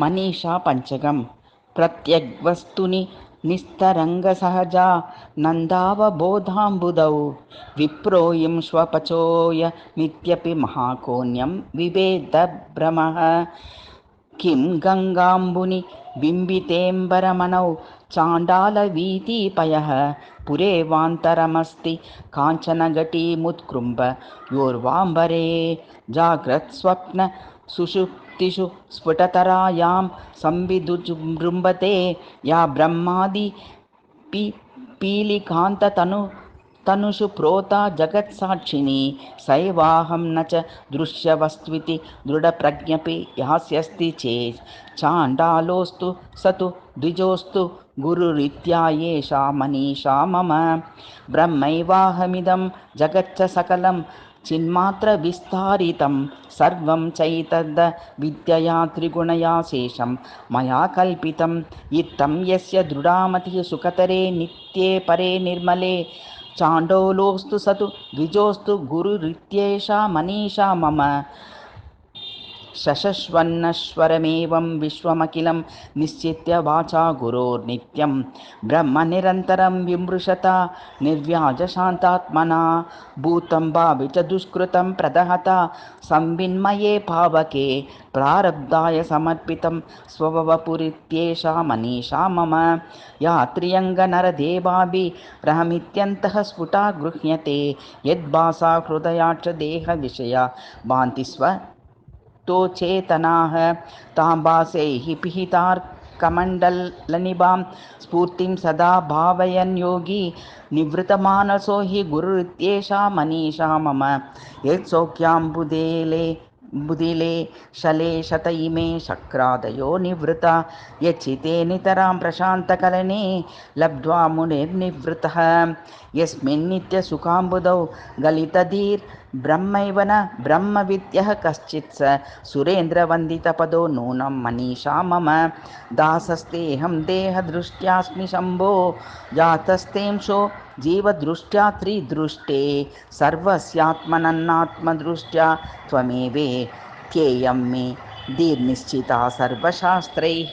మనీషా పంచకం. ప్రత్యగ్వస్తుని నిస్తరంగసహజా నందావబోధాంబుదౌ విప్రోయం శ్వపచోయమిత్యపి మహాకోణ్యం వివేదభ్రమః. కిం గంగాంబుని బింబితేంబరమణౌ చాండాలవీతిపయః పురేవాంతరమస్తి కాంచనఘటీముత్కృంభ యోర్వాంబరే జాగ్రత్స్వప్న సుషుప్తిషు స్ఫుటతరాయాం సంవిదుజృంభతే యా బ్రహ్మాది పీలికాంతతనుషు ప్రోతా జగత్సాక్షిణి సైవాహం న చ దృశ్యవస్త్వితి దృఢప్రజ్ఞపి యాస్యస్తి చేత్ చాండాలోస్తు సతు ద్విజోస్తు గురురిత్యా ఏషా మనీషా మమ. బ్రహ్మైవాహమిదం జగచ్చ సకలం చిన్మాత్ర విస్తారితం సర్వం చైతద్ద విద్యయా త్రిగుణయా శేషం మయా కల్పితం. ఇత్తం యస్య దృఢామతిః సుఖతరే నిత్యే పరే నిర్మలే చాండోలోస్తు సతు ద్విజోస్తు గురురిత్యేషా మనీషా మమ. శశశ్వన్నశ్వరమేవం విశ్వమఖిలం నిశ్చిత్య వాచా గురోర్నిత్యం బ్రహ్మ నిరంతరం విమృశత నిర్వ్యాజశాంతాత్మనా భూతం భావి చ దుష్కృతం ప్రదహత సంవిన్మయే పావకే ప్రారబ్ధాయ సమర్పితం స్వవపురిత్యేషా మనీషా మమ. యా త్రియంగనరదేవాభిరహమిత్యంతః స్ఫుటా గృహ్యతే యద్భాసా హృదయాక్ష దేహ విషయా భాంతి స్వ तो चेतनाः ताम्बासैः पिहितार्कमण्डलनिभां स्फूर्तिं सदा भावयन् योगी निवृतमानसो हि गुरुरित्येषा मनीषा मम. यत्सौख्याम्बुदिले शले शत इमे शक्रादयो निवृता यच्चिते नितरां प्रशान्तकलने लब्ध्वा मुनिर्निवृतः. यस्मिन्नित्यसुखाम्बुदौ गलितधीर्ब्रह्मैव न ब्रह्मविद्यः कश्चित् स सुरेन्द्रवन्दितपदो नूनं मनीषा मम. दासस्तेऽहं देहदृष्ट्यास्मि शम्भो जातस्तेंशो जीवदृष्ट्या त्रिदृष्टे सर्वस्यात्मनन्नात्मदृष्ट्या त्वमेवेत्येयं मे धीर्निश्चिता सर्वशास्त्रैः.